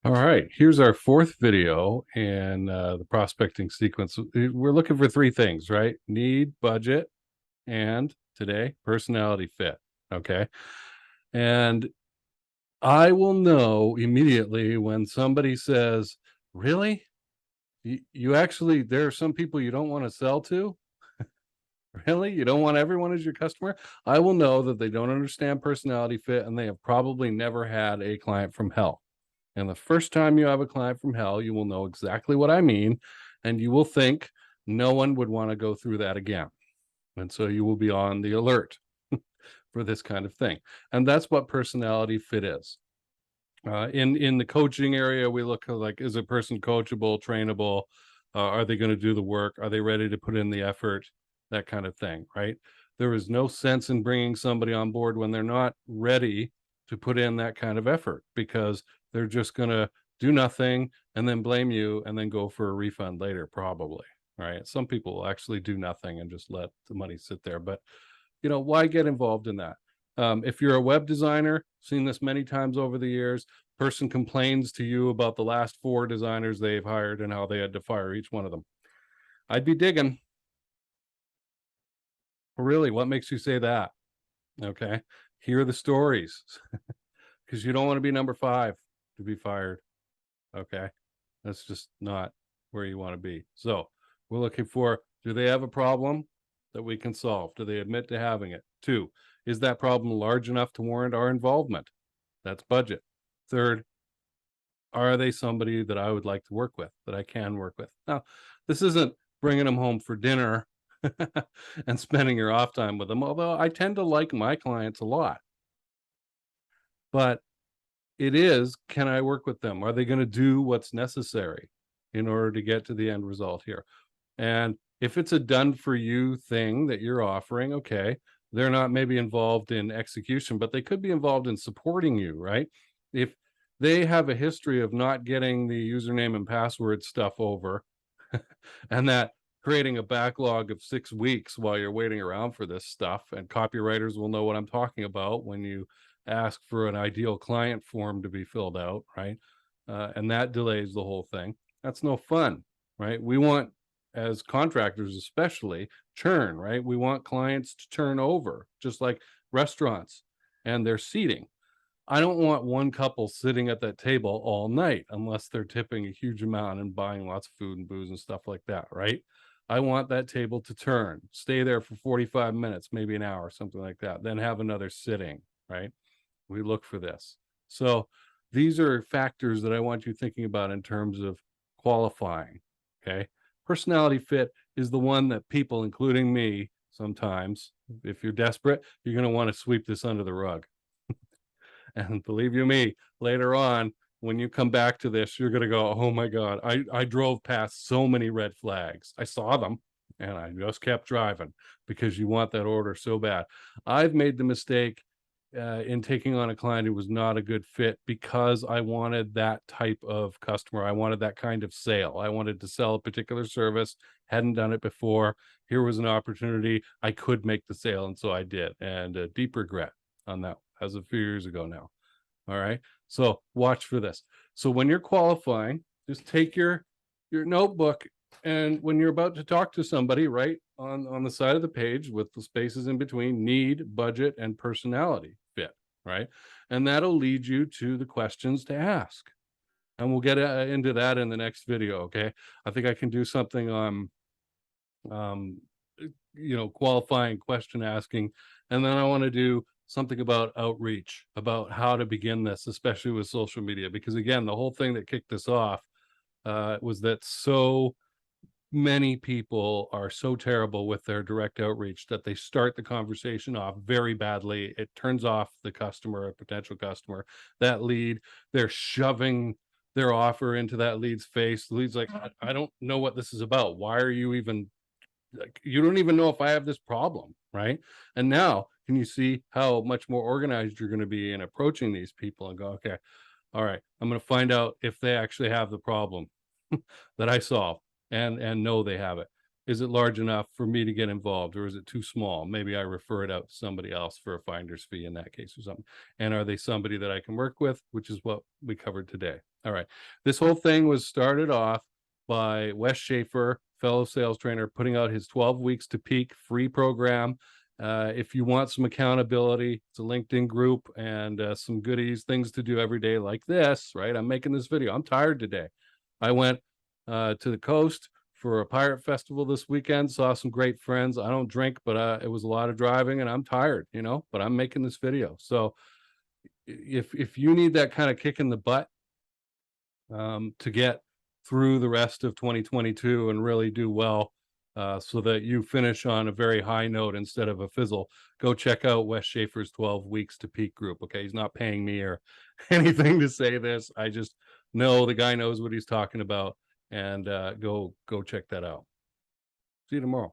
All right, here's our fourth video in the prospecting sequence. We're looking for three things, right? Need, budget, and today, personality fit. Okay. And I will know immediately when somebody says, really? You actually, there are some people you don't want to sell to? Really? You don't want everyone as your customer? I will know that they don't understand personality fit and they have probably never had a client from hell. And the first time you have a client from hell, you will know exactly what I mean. And you will think no one would want to go through that again. And so you will be on the alert for this kind of thing. And that's what personality fit is. In the coaching area, we look at, like, is a person coachable, trainable? Are they going to do the work? Are they ready to put in the effort? That kind of thing, right? There is no sense in bringing somebody on board when they're not ready to put in that kind of effort, because they're just going to do nothing and then blame you and then go for a refund later, probably, right? Some people will actually do nothing and just let the money sit there, but why get involved in that? If you're a web designer, seen this many times over the years, person complains to you about the last four designers they've hired and how they had to fire each one of them. I'd be digging. Really, what makes you say that? Okay. Hear the stories, because you don't want to be number five to be fired. Okay. That's just not where you want to be. So we're looking for, do they have a problem that we can solve? Do they admit to having it? Two, is that problem large enough to warrant our involvement? That's budget. Third, are they somebody that I would like to work with, that I can work with? Now, this isn't bringing them home for dinner and spending your off time with them, although I tend to like my clients a lot. But it is, can I work with them? Are they going to do what's necessary in order to get to the end result here? And if it's a done for you thing that you're offering, okay, they're not maybe involved in execution, but they could be involved in supporting you, right? If they have a history of not getting the username and password stuff over, and that creating a backlog of 6 weeks while you're waiting around for this stuff, and copywriters will know what I'm talking about when you ask for an ideal client form to be filled out, right? And that delays the whole thing. That's no fun, right? We want, as contractors especially, churn, right? We want clients to turn over, just like restaurants and their seating. I don't want one couple sitting at that table all night unless they're tipping a huge amount and buying lots of food and booze and stuff like that, right? I want that table to turn, stay there for 45 minutes, maybe an hour, something like that, then have another sitting, right? We look for this. So these are factors that I want you thinking about in terms of qualifying. Okay. Personality fit is the one that people, including me, sometimes, if you're desperate, you're going to want to sweep this under the rug. And believe you me, later on, when you come back to this, you're going to go, oh my God, I drove past so many red flags. I saw them and I just kept driving, because you want that order so bad. I've made the mistake in taking on a client who was not a good fit, because I wanted that type of customer. I wanted that kind of sale. I wanted to sell a particular service, hadn't done it before. Here was an opportunity. I could make the sale. And so I did. And deep regret on that, as a few years ago now. All right. So watch for this. So when you're qualifying, just take your notebook, and when you're about to talk to somebody, right on the side of the page with the spaces in between, need, budget, and personality fit, right? And that'll lead you to the questions to ask. And we'll get into that in the next video. Okay. I think I can do something on um qualifying, question asking, and then I want to do something about outreach, about how to begin this, especially with social media, because again, the whole thing that kicked this off was that so many people are so terrible with their direct outreach that they start the conversation off very badly. It turns off the customer, a potential customer, that lead. They're shoving their offer into that lead's face. The lead's like, I don't know what this is about. Why are you even, like, you don't even know if I have this problem, right? And now, can you see how much more organized you're going to be in approaching these people and go, okay, all right, I'm going to find out if they actually have the problem that I solve, and know they have it. Is it large enough for me to get involved, or is it too small? Maybe I refer it out to somebody else for a finder's fee in that case or something. And are they somebody that I can work with, which is what we covered today. All right. This whole thing was started off by Wes Schaefer, fellow sales trainer, putting out his 12 weeks to peak free program. If you want some accountability, it's a LinkedIn group and some goodies, things to do every day like this, right? I'm making this video. I'm tired today. I went to the coast for a pirate festival this weekend, saw some great friends. I don't drink, but it was a lot of driving and I'm tired, but I'm making this video. So if you need that kind of kick in the butt to get through the rest of 2022 and really do well, so that you finish on a very high note instead of a fizzle, go check out Wes Schaefer's 12 weeks to peak group. Okay. He's not paying me or anything to say this. I just know the guy knows what he's talking about, and go check that out. See you tomorrow.